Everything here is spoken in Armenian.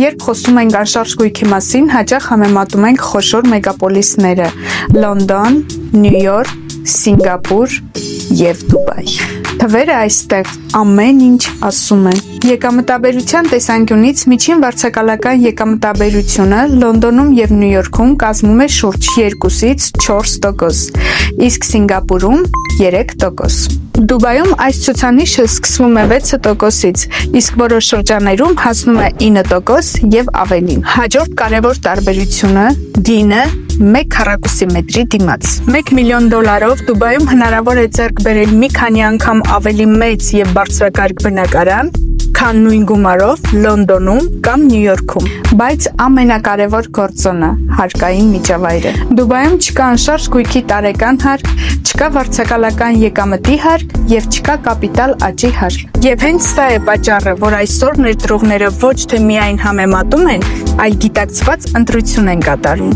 Երբ խոսում ենք անշարժ գույքի մասին, հաճախ համեմատում ենք խոշոր մեգապոլիսները՝ Լոնդոն, Նյու Յորք, Սինգապուր և Դուբայ։ Թվերը այստեղ ամեն ինչ ասում են։ Եկամտաբերության տեսանկյունից միջին վարձակալական եկամտաբերությունը Լոնդոնում և Նյու Յորքում կազմում է շուրջ 2-ից 4%, իսկ Սինգապուրում 3%։ Դուբայում այս ցուցանիշը սկսվում է 6%-ից, իսկ որոշ շրջաններում հասնում է 9% և ավելին։ Հաջորդ կարևոր տարբերությունը գինը 1 քառակուսի մետրի դիմաց։ $1 միլիոն Դուբայում հնարավոր է ձեռք բերել մի քանի անգամ ավելի մեծ և բարձրակարգ բնակարան, քան նույն գումարով Լոնդոնում կամ Նյու Յորքում։ Բայց ամենակարևոր գործոնը հարկային միջավայրը։ Դուբայում չկա անշարժ գույքի տարեկան հարկ, չկա վարձակալական եկամտի հարկ և չկա կապիտալ աճի հարկ։ Եվ հենց սա է պատճառը, որ այսօր ներդրողները ոչ թե միայն համեմատում են, այլ գիտակցված ընտրություն են կատարում։